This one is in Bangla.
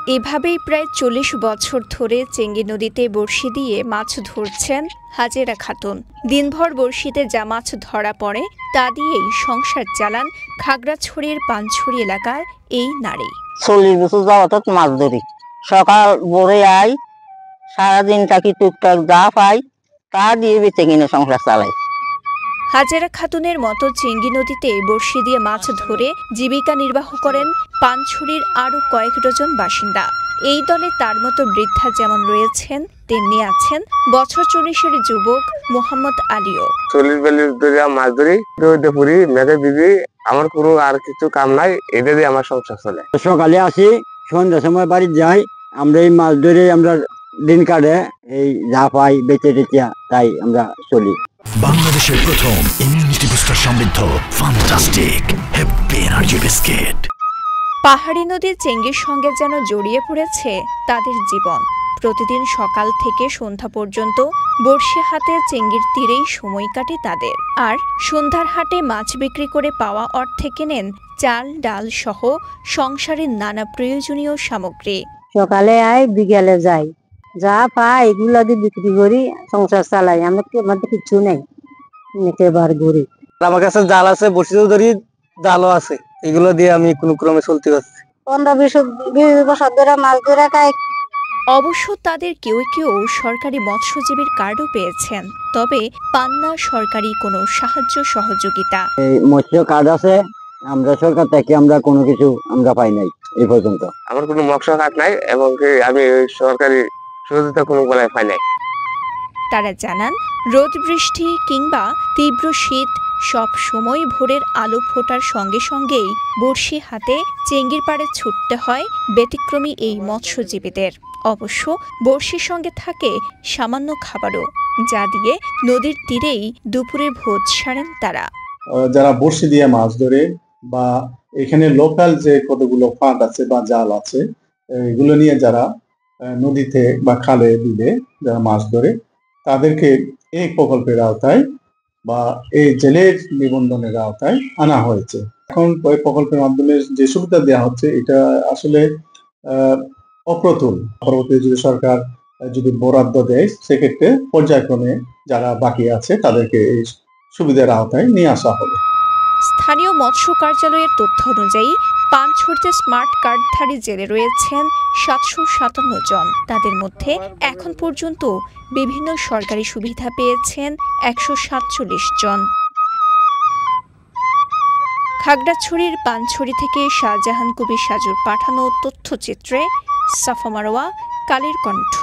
এভাবেই প্রায় ৪০ বছর ধরে চেঙ্গি নদীতে বড়শি দিয়ে মাছ ধরছেন হাজেরা খাতুন। দিনভর বড়শিতে যা মাছ ধরা পড়ে তা দিয়েই সংসার চালান খাগড়াছড়ির পানছড়ি এলাকার এই নারী। ৪০ বছর যাবত মাছ ধরি। সকাল ভোরে আই, সারাদিন থাকি, টুকটাক যা পাই তা দিয়ে বেঁচে কিনে সংসার চালাই। হাজেরা খাতুনের মতো চেঙ্গি নদীতে বড়শি দিয়ে মাছ ধরে জীবিকা নির্বাহ করেন পানছড়ির আরও কয়েক ডজন বাসিন্দা। এই দলে তার মতো বৃদ্ধা যেমন রয়েছেন, তেমনি আছেন বছর ৪০-এর যুবক মোহাম্মদ আলীও। ৪০-৪০ ধরে মাছ ধরি, পুরি মেঘে দিবি, আমার কোনো আর কিছু কাম নাই, এটা দিয়ে আমার সংসার চলে। সকালে আসি, সন্ধ্যার সময় বাড়ি যাই, আমরা এই মাছ ধরে আমরা দিন কাটে, এই যা পাই বেঁচে টেচে তাই আমরা চলি। বাংলাদেশের প্রথম ইমিউনিটি বুস্টার সমৃদ্ধ ফ্যান্টাস্টিক হ্যাপি এনার্জি বিস্কিট। পাহাড়ি নদীর চেঙ্গির সঙ্গে যেন জড়িয়ে পড়েছে তাদের জীবন। প্রতিদিন সকাল থেকে সন্ধ্যা পর্যন্ত বড়শি হাতে চেঙ্গির তীরেই সময় কাটে তাদের। আর সন্ধ্যার হাটে মাছ বিক্রি করে পাওয়া অর্থে কেনেন চাল, ডাল সহ সংসারের নানা প্রয়োজনীয় সামগ্রী। সকালে আই, বিকেলে যাই, যা পাই এগুলো দিয়ে বিক্রি করি, সংসার চালাই। আমাদের কিছু নেই, একেবারে ঘুরি। আমার কাছে জাল আছে, বড়শিও ধরি, জালও আছে, এগুলো দিয়ে আমি কোনো ক্রমে চলতে পারছি। ১৫-২০ বছর ধরে মাছ ধরে খাই। অবশ্য তাদের কেউ কেউ সরকারি মৎস্যজীবীর কার্ডও পেয়েছেন, তবে পান না সরকারি কোনো সাহায্য সহযোগিতা। এই মৎস্য কার্ড আছে, আমরা সরকার থেকে আমরা কোনো কিছু আমরা পাই নাই এই পর্যন্ত। আমার কোনো মৎস্য কার্ড নাই এবং আমি সরকারি সহযোগিতা কোনো বেলায় পাই নাই। তারা জানান, রোদ বৃষ্টি কিংবা তীব্র শীত সব সময় ভোরের আলো ফোটার সঙ্গে সঙ্গেই বড়শি হাতে চেঙ্গির পাড়ে ছুটতে হয় ব্যতিক্রমী এই মৎস্যজীবীদের। অবশ্য বড়শির সঙ্গে থাকে সামান্য খাবারও, যা দিয়ে নদীর তীরেই দুপুরে ভোজ সারেন তারা। যারা বড়শি দিয়ে মাছ ধরে বা এখানে লোকাল যে কতগুলো ফাঁদ আছে বা জাল আছে, এগুলো নিয়ে যারা নদীতে বা খালে বিলে যারা মাছ ধরে, তাদেরকে এই প্রকল্পের আওতায় বা এই জেলের নিবন্ধনের আওতায় আনা হয়েছে। এখন ওই প্রকল্পের মাধ্যমে যে সুবিধা দেওয়া হচ্ছে, এটা আসলে অপ্রতুল। পরবর্তী যদি সরকার যদি বরাদ্দ দেয়, সেক্ষেত্রে পর্যায়ক্রমে যারা বাকি আছে তাদেরকে এই সুবিধার আওতায় নিয়ে আসা হবে। স্থানীয় মৎস্য কার্যালয়ের তথ্য অনুযায়ী পানছড়িতে স্মার্ট কার্ডধারী জেলে রয়েছেন ৭৫৭ জন। তাদের মধ্যে এখন পর্যন্ত বিভিন্ন সরকারি সুবিধা পেয়েছেন ১৪৭ জন। খাগড়াছড়ির পানছড়ি থেকে শাহজাহান কবির সাজুর পাঠানো তথ্যচিত্রে সাফা মারোয়া, কালের কণ্ঠ।